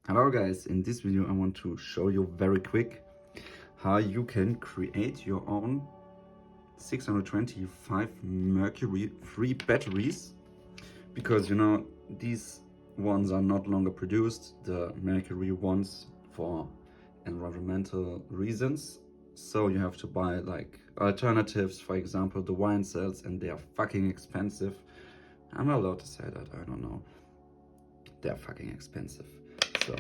Hello guys, in this video I want to show you very quick how you can create your own 625 mercury-free batteries, because you know these ones are not longer produced, the mercury ones, for environmental reasons. So you have to buy like alternatives, for example the WeinCells, and they are fucking expensive. I'm not allowed to say that, I don't know. They're fucking expensive. So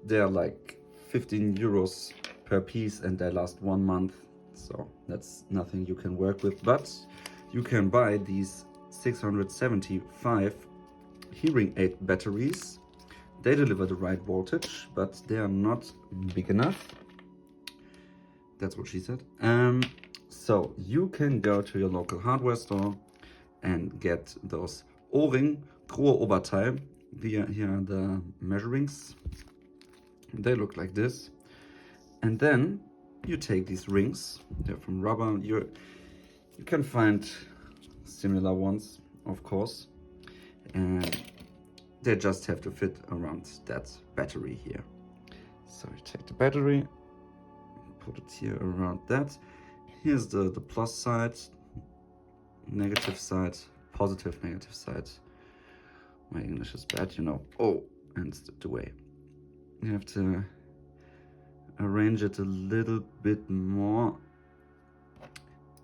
they're like 15 euros per piece and they last 1 month, so that's nothing you can work with. But you can buy these 675 hearing aid batteries. They deliver the right voltage, but they are not big enough. That's what she said. So you can go to your local hardware store and get those O-ring grohe Oberteil. Here are the measurings. They look like this. And then you take these rings. They're from rubber. You can find similar ones, of course. And they just have to fit around that battery here. So you take the battery, put it here around that. Here's the plus side, negative side, positive, negative side. My English is bad, you know. Oh, and the way. You have to arrange it a little bit more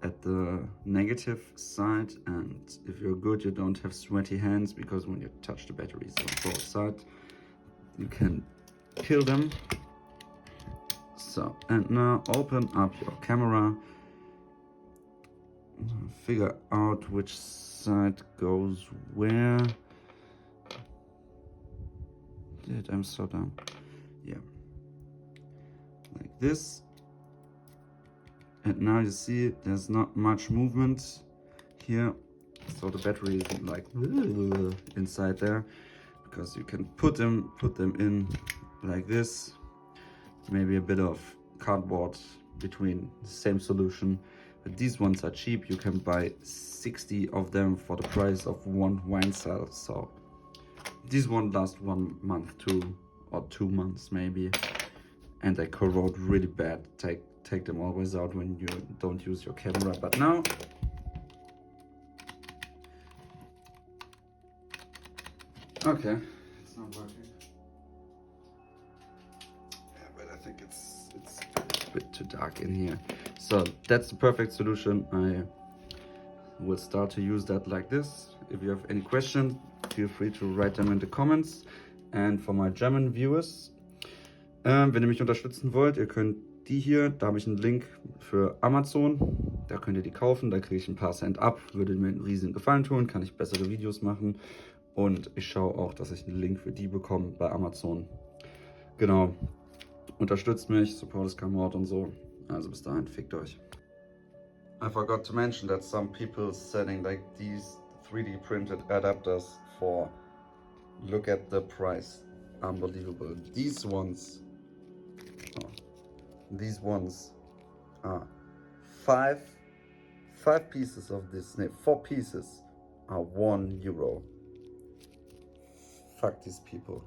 at the negative side, and if you're good, you don't have sweaty hands, because when you touch the batteries on both sides, you can kill them. So, and now open up your camera, figure out which side goes where. I'm so dumb. Yeah, like this. And now you see there's not much movement here, so the battery is like inside there, because you can put them in like this. Maybe a bit of cardboard between, the same solution. But these ones are cheap. You can buy 60 of them for the price of one WeinCell. So these won't last 1 month, 2 months maybe, and they corrode really bad. Take them always out when you don't use your camera. But now okay, it's not working. Yeah, but I think it's a bit too dark in here. So that's the perfect solution. I will start to use that like this. If you have any question, feel free to write them in the comments. And for my German viewers, wenn ihr mich unterstützen wollt, ihr könnt die hier, da habe ich einen Link für Amazon, da könnt ihr die kaufen, da kriege ich ein paar Cent ab, würde mir einen riesigen Gefallen tun, kann ich bessere Videos machen, und ich schaue auch, dass ich einen Link für die bekomme bei Amazon. Genau, unterstützt mich, support is come out und so. Also bis dahin, fickt euch. I forgot to mention that some people selling like these 3D printed adapters for, look at the price, unbelievable. These ones are five pieces of this, no, 4 pieces are €1. Fuck these people.